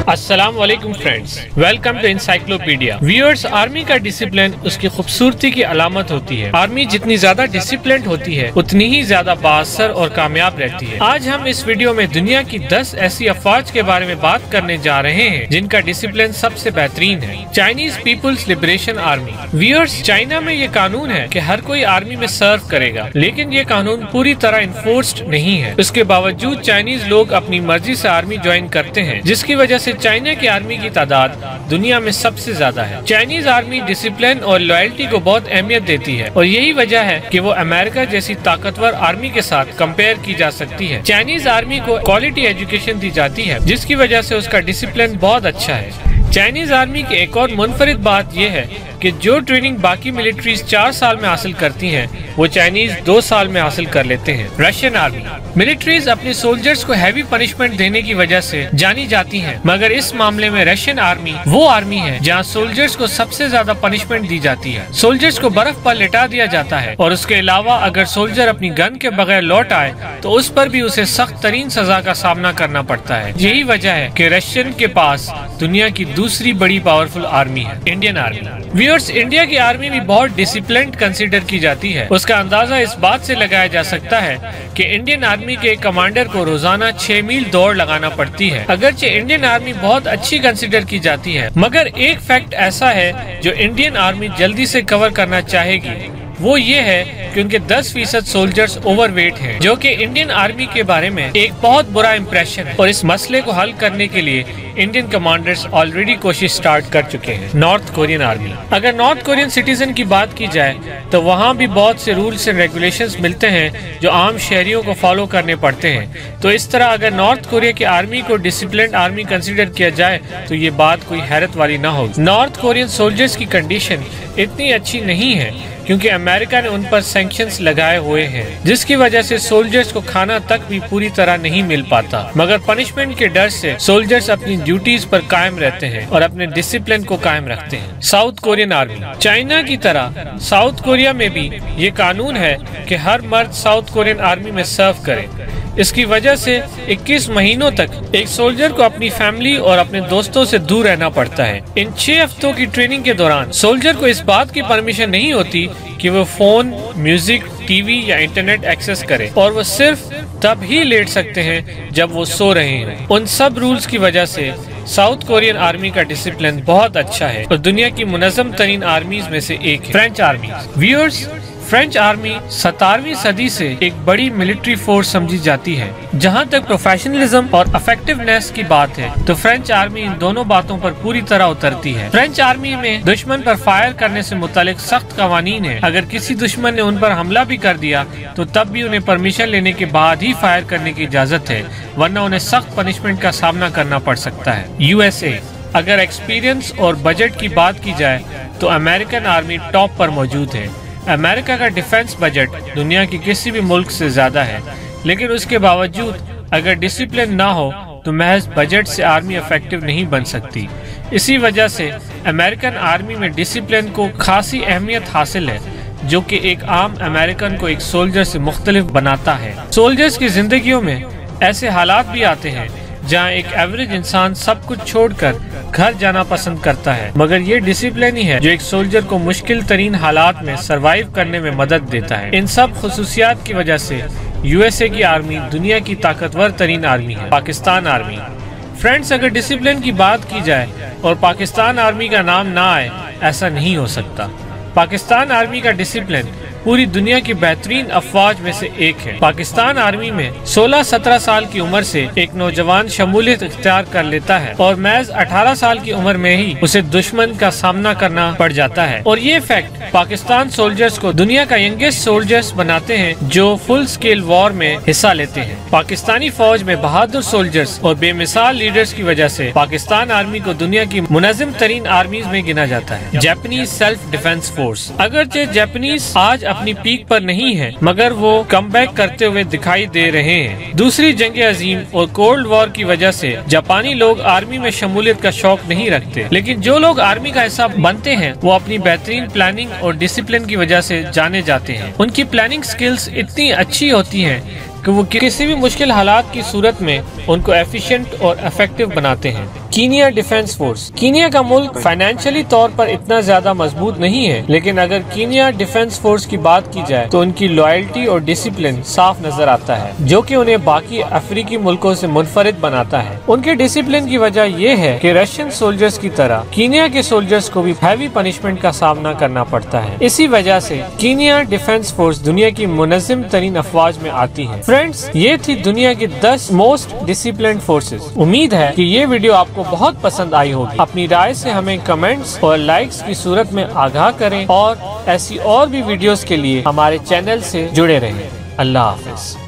السلام علیکم friends, welcome to encyclopedia. Viewers, army کا ڈسپلن اس کی خوبصورتی کی علامت ہوتی ہے۔ آرمی جتنی زیادہ ڈسپلنڈ ہوتی ہے اتنی ہی زیادہ بااثر اور کامیاب رہتی ہے۔ آج ہم اس ویڈیو میں دنیا کی 10 ایسی افواج کے بارے میں بات کرنے جا رہے ہیں جن کا ڈسپلن سب سے بہترین ہے۔ Chinese Peoples liberation army. Viewers, China میں یہ قانون ہے کہ ہر کوئی آرمی میں سرو کرے گا، لیکن یہ قانون پوری طرح انفورسڈ نہیں ہے۔ اس کے باوجود چائنیز لوگ اپنی مرضی سے آرمی جوائن کرتے ہیں، جس کی وجہ سے چائنا کی آرمی کی تعداد دنیا میں سب سے زیادہ ہے۔ چائنیز آرمی ڈسپلن اور لائلٹی کو بہت اہمیت دیتی ہے، اور یہی وجہ ہے کہ وہ امریکہ جیسی طاقتور آرمی کے ساتھ کمپیئر کی جا سکتی ہے۔ چائنیز آرمی کو کوالٹی ایجوکیشن دی جاتی ہے، جس کی وجہ سے اس کا ڈسپلن بہت اچھا ہے۔ چائنیز آرمی کی ایک اور منفرد بات یہ ہے کہ جو ٹریننگ باقی ملٹریز 4 سال میں حاصل کرتی ہیں وہ چائنیز 2 سال میں حاصل کر لیتے ہیں۔ Russian army. ملٹریز اپنے سولجرز کو ہیوی پنشمنٹ دینے کی وجہ سے جانی جاتی ہیں، مگر اس معاملے میں رشین آرمی وہ آرمی ہے جہاں سولجرز کو سب سے زیادہ پنشمنٹ دی جاتی ہے۔ سولجرز کو برف پر لٹا دیا جاتا ہے، اور اس کے علاوہ اگر سولجر اپنی گن کے بغیر لوٹ آئے تو اس پر بھی اسے سخت ترین سزا کا سامنا کرنا پڑتا ہے۔ یہی وجہ ہے کہ رشین کے پاس دنیا کی دوسری بڑی پاورفل آرمی ہے، انڈین آرمی۔ ویورز، انڈیا کی آرمی بھی بہت ڈسپلنڈ کنسیڈر کی جاتی ہے۔ اس کا اندازہ اس بات سے لگایا جا سکتا ہے کہ انڈین آرمی کے کمانڈر کو روزانہ 6 میل دوڑ لگانا پڑتی ہے۔ اگرچہ انڈین آرمی بہت اچھی کنسیڈر کی جاتی ہے، مگر ایک فیکٹ ایسا ہے جو انڈین آرمی جلدی سے کور کرنا چاہے گی، وہ یہ ہے کہ ان کے 10% سولجرز اوور ویٹ ہیں، جو کہ انڈین آرمی کے بارے میں ایک بہت برا امپریشن ہے، اور اس مسئلے کو حل کرنے کے لیے انڈین کمانڈرز آلریڈی کوشش سٹارٹ کر چکے ہیں۔ North Korean army. اگر نارتھ کورین سٹیزن کی بات کی جائے تو وہاں بھی بہت سے رولز اینڈ ریگولیشنز ملتے ہیں جو عام شہریوں کو فالو کرنے پڑتے ہیں۔ تو اس طرح اگر نارتھ کوریا کی آرمی کو ڈسپلنڈ آرمی کنسیڈر کیا جائے تو یہ بات کوئی حیرت والی نہ ہوگی۔ نارتھ کورین سولجرز کی کنڈیشن اتنی اچھی نہیں ہے کیونکہ امریکہ نے ان پر سینکشنز لگائے ہوئے ہیں، جس کی وجہ سے سولجرز کو کھانا تک بھی پوری طرح نہیں مل پاتا، مگر پنشمنٹ کے ڈر سے سولجرز اپنی ڈیوٹیز پر قائم رہتے ہیں اور اپنے ڈسپلن کو قائم رکھتے ہیں۔ South Korean army. چائنا کی طرح ساؤتھ کوریا میں بھی یہ قانون ہے کہ ہر مرد ساؤتھ کورین آرمی میں سرو کرے۔ اس کی وجہ سے 21 مہینوں تک ایک سولجر کو اپنی فیملی اور اپنے دوستوں سے دور رہنا پڑتا ہے۔ ان 6 ہفتوں کی ٹریننگ کے دوران سولجر کو اس بات کی پرمیشن نہیں ہوتی کہ وہ فون، میوزک، ٹی وی یا انٹرنیٹ ایکسس کرے، اور وہ صرف تب ہی لیٹ سکتے ہیں جب وہ سو رہے ہیں۔ ان سب رولز کی وجہ سے ساؤتھ کورین آرمی کا ڈسپلن بہت اچھا ہے اور دنیا کی منظم ترین آرمیز میں سے ایک ہے۔ French army. Viewers, French army 17ویں صدی سے ایک بڑی ملٹری فورس سمجھی جاتی ہے۔ جہاں تک پروفیشنلزم اور افیکٹونیس کی بات ہے تو فرینچ آرمی ان دونوں باتوں پر پوری طرح اترتی ہے۔ فرینچ آرمی میں دشمن پر فائر کرنے سے متعلق سخت قوانین ہیں۔ اگر کسی دشمن نے ان پر حملہ بھی کر دیا تو تب بھی انہیں پرمیشن لینے کے بعد ہی فائر کرنے کی اجازت ہے، ورنہ انہیں سخت پنشمنٹ کا سامنا کرنا پڑ سکتا ہے۔ USA۔ اگر ایکسپیرینس اور بجٹ کی بات کی جائے تو امریکن آرمی ٹاپ پر موجود ہے۔ امریکہ کا ڈیفنس بجٹ دنیا کی کسی بھی ملک سے زیادہ ہے، لیکن اس کے باوجود اگر ڈسپلن نہ ہو تو محض بجٹ سے آرمی افیکٹو نہیں بن سکتی۔ اسی وجہ سے امریکن آرمی میں ڈسپلن کو خاصی اہمیت حاصل ہے، جو کہ ایک عام امریکن کو ایک سولجر سے مختلف بناتا ہے۔ سولجرز کی زندگیوں میں ایسے حالات بھی آتے ہیں جہاں ایک ایوریج انسان سب کچھ چھوڑ کر گھر جانا پسند کرتا ہے، مگر یہ ڈسپلن ہی ہے جو ایک سولجر کو مشکل ترین حالات میں سروائیو کرنے میں مدد دیتا ہے۔ ان سب خصوصیات کی وجہ سے USA کی آرمی دنیا کی طاقتور ترین آرمی ہے۔ پاکستان آرمی۔ فرینڈز، اگر ڈسپلن کی بات کی جائے اور پاکستان آرمی کا نام نہ آئے، ایسا نہیں ہو سکتا۔ پاکستان آرمی کا ڈسپلن پوری دنیا کی بہترین افواج میں سے ایک ہے۔ پاکستان آرمی میں 16-17 سال کی عمر سے ایک نوجوان شمولیت اختیار کر لیتا ہے، اور محض 18 سال کی عمر میں ہی اسے دشمن کا سامنا کرنا پڑ جاتا ہے، اور یہ فیکٹ پاکستان سولجرز کو دنیا کا ینگسٹ سولجرز بناتے ہیں جو فل سکیل وار میں حصہ لیتے ہیں۔ پاکستانی فوج میں بہادر سولجرز اور بے مثال لیڈرز کی وجہ سے پاکستان آرمی کو دنیا کی منظم ترین آرمیز میں گنا جاتا ہے۔ Japanese self defence force. اگرچہ جاپنیز آج اپنی پیک پر نہیں ہے، مگر وہ کم بیک کرتے ہوئے دکھائی دے رہے ہیں۔ دوسری جنگ عظیم اور کولڈ وار کی وجہ سے جاپانی لوگ آرمی میں شمولیت کا شوق نہیں رکھتے، لیکن جو لوگ آرمی کا حصہ بنتے ہیں وہ اپنی بہترین پلاننگ اور ڈسپلن کی وجہ سے جانے جاتے ہیں۔ ان کی پلاننگ سکلز اتنی اچھی ہوتی ہیں کہ وہ کسی بھی مشکل حالات کی صورت میں ان کو ایفیشینٹ اور افیکٹو بناتے ہیں۔ Kenya defence force. کینیا کا ملک فائنینشلی طور پر اتنا زیادہ مضبوط نہیں ہے، لیکن اگر کینیا ڈیفینس فورس کی بات کی جائے تو ان کی لائلٹی اور ڈسپلن صاف نظر آتا ہے، جو کہ انہیں باقی افریقی ملکوں سے منفرد بناتا ہے۔ ان کے ڈسپلن کی وجہ یہ ہے کہ رشین سولجرز کی طرح کینیا کے سولجرز کو بھی ہیوی پنشمنٹ کا سامنا کرنا پڑتا ہے۔ اسی وجہ سے کینیا ڈیفینس فورس دنیا کی منظم ترین افواج میں آتی ہے۔ فرینڈز، یہ تھی دنیا کی 10 موسٹ ڈسپلنڈ فورسز۔ امید ہے کہ یہ ویڈیو آپ کو بہت پسند آئی ہوگی۔ اپنی رائے سے ہمیں کمنٹس اور لائکس کی صورت میں آگاہ کریں، اور ایسی اور بھی ویڈیوز کے لیے ہمارے چینل سے جڑے رہیں۔ اللہ حافظ۔